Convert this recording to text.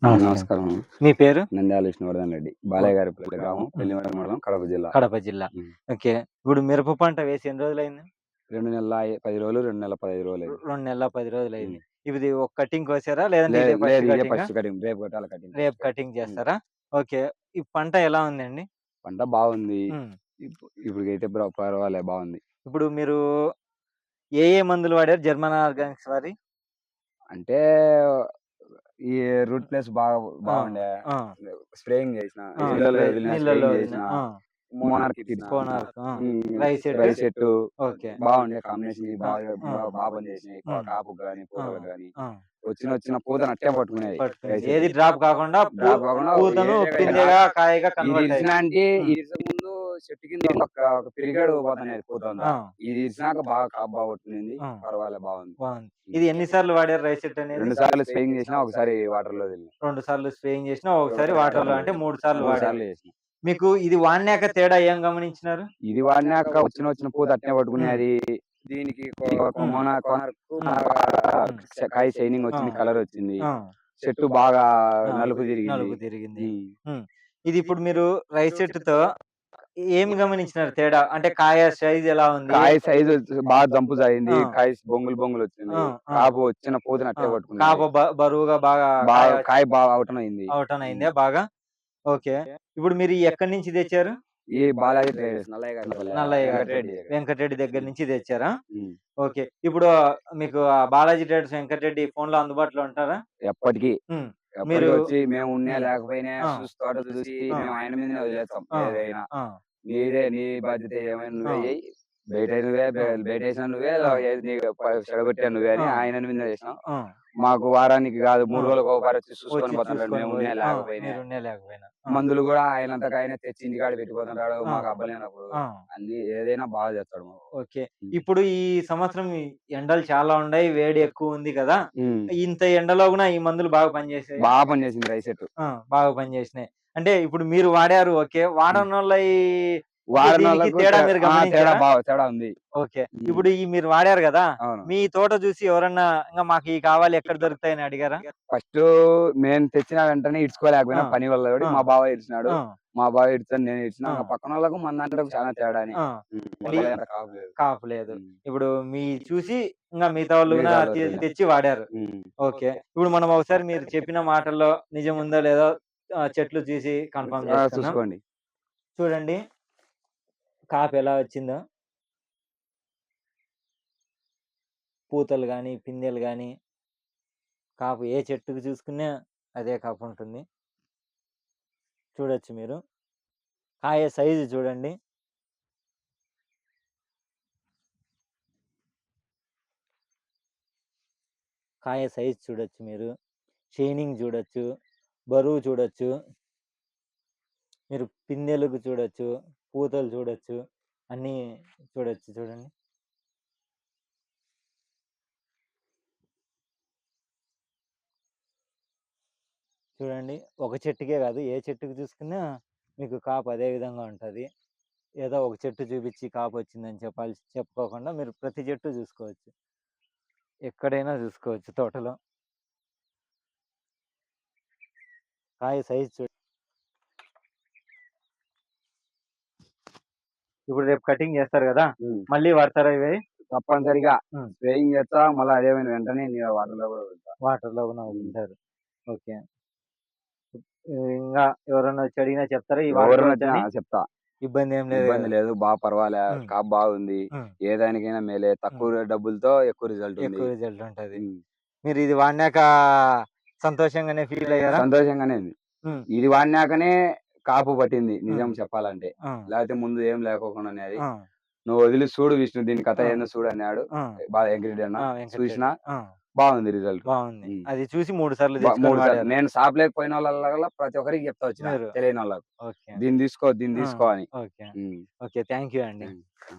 నమస్కారం. నమస్కారం. మీ పేరు? నంద్యాల విష్ణువర్ధన్ రెడ్డి. ఓహ్! బాలయ్య గారిపల్లి హ్మ్. గ్రామం, పెళ్లిమర్రి మండలం, కడప జిల్లా. కడప జిల్లా. హ్మ్. ఓకే. ఇప్పుడు మిరప పంట వేసి ఎన్ని రోజులయింది? 2 నెలల 10 రోజులు, 2 నెలల 15 రోజులయింది. 2 నెలల 10 హ్మ్. రోజులయింది. ఇది ఒక కటింగ్ కోసారా? లేదంటే లేదు, ఇదే ఫస్ట్ లేదు, ఇదే కటింగా? First cutting. రేపు కొట్టాల కటింగ్. రేపు కటింగ్ హ్మ్. చేస్తారా? ఓకే. ఈ పంట ఎలా ఉందండి? పంట బాగుంది. హ్మ్. ఇప్పటికైతే పర్వాలే బాగుంది. ఇప్పుడు మీరు ఏ మందులు వాడారు జర్మన్ ఆర్గానిక్స్ వారి? అంటే ఈ రూట్ ప్లేస్ ఆ! బాగుండే. ఆ! స్ప్రేయింగ్ చేసిన. ఆ! నీళ్ళల్లో వదిలిన, నీళ్ళల్లో స్ప్రేయింగ్ వదిలిన. చేసిన. ఆ! మోనార్క్ ఇచ్చిన. కోనార్క్. ఆ! హ్మ్. రైసెట్. రైసెట్టు ఓకే. బాగుండే కాంబినేషన్. ఆ! ఆ! బాగా పనిచేసినాయి. హ్మ్. కాపుకి గాని, ఆ! పూతలకు గాని. ఆ! వచ్చిన పూతను అట్టే పట్టుకునేది పట్టుకునేది. రైసెట్. ఏది డ్రాప్ కాకుండా డ్రాప్ కాకుండా పూతను పిందెగా, కాయగా ఇది కన్వర్ట్ ఇరిసినా అయ్యి. అంటే హ్మ్. ఇరిసే ముందు చెట్టు కింద ఒక పిరిగడు పోతానేది పూతంతా. ఆ! ఇది ఇరిసినాక బాగా కాపు బాగా పట్టుకునింది. ఆ! పర్వాలే బాగుంది. బావుంది. హ్మ్. ఇది ఎన్ని సార్లు వాడారు రైసెట్ అనేది? 2 సార్లు స్ప్రేయింగ్ చేసినా, ఒకసారి వాటర్‌లో వదిలిన. 2 సార్లు స్ప్రేయింగ్ చేసినా, ఒకసారి వాటర్‌లో అంటే 3 సార్లు 3 వాడారు. సార్లు చేసిన. మీకు ఇది వాడినాక తేడా ఏం గమనించినారు? ఇది వాడినాక వచ్చిన పూత అట్నే హ్మ్. పట్టుకునేది. దీనికి హ్మ్. కొనరకు హ్మ్. బాగా హ్మ్. కాయ షైనింగ్ ఆ! వచ్చింది. కలర్ వచ్చింది. ఆ! చెట్టు బాగా ఆ! నలుపు తిరిగింది. నలుపు తిరిగింది. హ్మ్. హ్మ్. ఇది ఇప్పుడు మీరు రైసెట్‌తో ఏమి గమనించినారు తేడా? అంటే కాయ సైజ్ ఎలా ఉంది? కాయ సైజు బాగా జంపు జారింది. ఆ! కాయ బొంగులు వచ్చింది. ఆ! ఆ! కాపు వచ్చిన పూతను ఆ! అట్టే కాపు పట్టుకునేది. బరువుగా బాగా కాయ బాగా అవుటనయింది. అవుటన్ హ్మ్. అయిందా బాగా? ఓకే. ఇప్పుడు మీరు ఎక్కడి నుంచి తెచ్చారు? ఈ బాలాజీ ట్రేడర్స్ నల్లయ్య గారిపల్లె నల్లయ్య గారి వెంకటరెడ్డి దగ్గర. వెంకటరెడ్డి దగ్గర హ్మ్. నుంచి తెచ్చారా? హ్మ్. ఓకే. ఇప్పుడు మీకు బాలాజీ ట్రేడర్స్ వెంకటరెడ్డి ఫోన్‌లో అందుబాటులో ఉంటారా? ఎప్పటికి. హ్మ్. ఎప్పటికి మీరు వచ్చి మేము ఉన్నా హ్మ్. లేకపోయినా ఆ! తోట చూసి ఆ! మేము ఆయన మీదనే వదిలేస్తాం ఆ! ఏదైనా. ఆ! నీ బాధ్యత ఏమైనా ఆ! నువ్వే చెయ్యి. బయటేసినా నువ్వే, ఆ! ఏది నీకు చెడగొట్టాను నువ్వే అని ఆ! ఆయన మీద వేసినాం. ఆ! మాకు వారానికి కాదు, ఆ! 3 రోజులకు ఒకసారి వచ్చి చూసుకొని వచ్చి పోతుంటాడు చూసుకొని మేము పోయి ఉన్నా ఆ! లేకపోయినా. మీరున్నా లేకపోయినా. ఆ! మందులు కూడా ఆయనంతకు ఆయనే తెచ్చి ఇంటికాడ పెట్టిపోతుంటాడు ఆ! మాకు అబ్బలేనప్పుడు. ఆ! అన్ని ఏదైనా బాగా చేస్తాడు మాకు. ఓకే. హ్మ్. ఇప్పుడు ఈ సంవత్సరం ఎండలు చాలా ఉండాయి. వేడి ఎక్కువుంది కదా! హ్మ్. ఇంత ఎండలో గూడా ఈ మందులు బాగా పనిచేసాయా? బాగా పనిచేసింది రైసెట్. ఆ! బాగా పనిచేసినాయి. అంటే ఇప్పుడు మీరు వాడారు ఓకే. హ్మ్. వాడనోళ్ళయి దీనికి వాడనోళ్ళకు తేడా మీరు గమనించారా? తేడా ఉంది. ఓకే. హ్మ్. ఇప్పుడు మీరు వాడారు గదా! అవును. మీ తోట చూసి ఎవరన్నా ఇంగ మాకియి కావాలి ఎక్కడ దొరుకుతాయని అడిగారా? ఫస్టు నేను తెచ్చిన వెంటనే ఆ! ఇడ్చుకోలేకపోయినా పని వల్ల ఆ! మా బావ ఇడిచినాడు. ఆ! మా బావ ఇడిచాను, నేను ఇడిచినా. ఆ! ఇంగ పక్కనోళ్ళకు మన దాంట్లోకి చాలా తేడానే. ఆ! హ్మ్. అంటే మొదలైనంత కాపు లేదు. కాపు లేదు. హ్మ్. ఇప్పుడు చూసి ఇంగ మిగతా వాళ్ళు గూనా మిగతా వాళ్ళు తెచ్చి వాడారు. హ్మ్. ఓకే. ఇప్పుడు మనం ఒకసారి మీరు చెప్పిన మాటల్లో నిజం ఉందో లేదో చెట్లు చూసి కన్ఫర్మ్ చేసుకుందాం. చూసుకోండి. చూడండి కాపెలా వచ్చిందో, పూతలు గాని, పిందెలు గాని, కాపు ఏ చెట్టుకి చూసుకున్నా అదే కాపుంటుంది. చూడొచ్చు మీరు. కాయ సైజు చూడండి. కాయ సైజ్ చూడొచ్చు మీరు. షైనింగ్ చూడొచ్చు. బరువు చూడొచ్చు. మీరు పిందెలకు చూడొచ్చు. పూతలు చూడొచ్చు. అన్నీ చూడొచ్చు చూడండి. చూడండి. ఒక చెట్టుకే గాదు. ఏ చెట్టుకి చూసుకున్నా మీకు కాపు అదే విధంగా ఉంటది. ఏదో ఒక చెట్టు చూపిచ్చి కాపొచ్చిందని చెప్పుకోకుండా మీరు ప్రతి చెట్టు చూసుకోవచ్చు. ఎక్కడైనా చూసుకోవచ్చు తోటలో. కాయ సైజ్ ఇప్పుడు రేపు కటింగ్ చేస్తారు గదా! హ్మ్. మళ్ళీ వాడతారా ఇవి? తప్పనిసరిగా హ్మ్. స్ప్రేయింగ్ చేస్తా. మళ్ళా అదేమైనా వెంటనే వాటర్‌లో కూడా వదులుతా. వాటర్‌లో గూడా హ్మ్. వదులుతారు. ఓకే. ఇంగా ఎవరన్నా వచ్చి అడిగినా చెప్తారా? ఇవి ఎవరైనొచ్చినా వాడుకోవచ్చని? చెప్తా. ఇబ్బందేం లేదు ఇబ్బంది గదా! లేదు. పర్వాలే. హ్మ్. కాపు బాగుంది. హ్మ్. ఏ దానికైనా మేలే. హ్మ్. తక్కువ డబ్బులతో ఎక్కువ రిజల్ట్ ఉంది. ఎక్కువ రిజల్ట్ ఉంటది. హ్మ్. మీరు ఇది వాడినాక సంతోషంగానే ఫీల్ అయ్యారా? సంతోషంగానే ఉంది. హ్మ్. ఇది వాడినాకనే కాపు పట్టింది నిజం హ్మ్. చెప్పాలంటే. ఆ! లేకపోతే ముందు ఏం లేకోకుండానే అది. ఆ! "నువ్వు వదిలి చూడు విష్ణు, దీని కథ ఆ! ఏందో చూడు" అన్నాడు. ఆ! వెంకటరెడ్డి అన్న. ఆ! వెంకటరెడ్డి. చూసినా ఆ! బాగుంది రిజల్ట్. బావుంది. హ్మ్. అది చూసి 3 సార్లు తెచ్చుకొని 3 సార్లు. వాడారు. నేను షాప్‌లోకి పోయినోళ్ళల్లా ప్రతి ఒక్కరికి చెప్తా వచ్చిన మీరు. తెలియనోళ్ళకు. ఓకే. దీన్ని తీసుకో, దీన్ని ఆ! తీసుకో అని. ఓకే. హ్మ్. ఓకే. థాంక్ యూ అండి. థాంక్స్.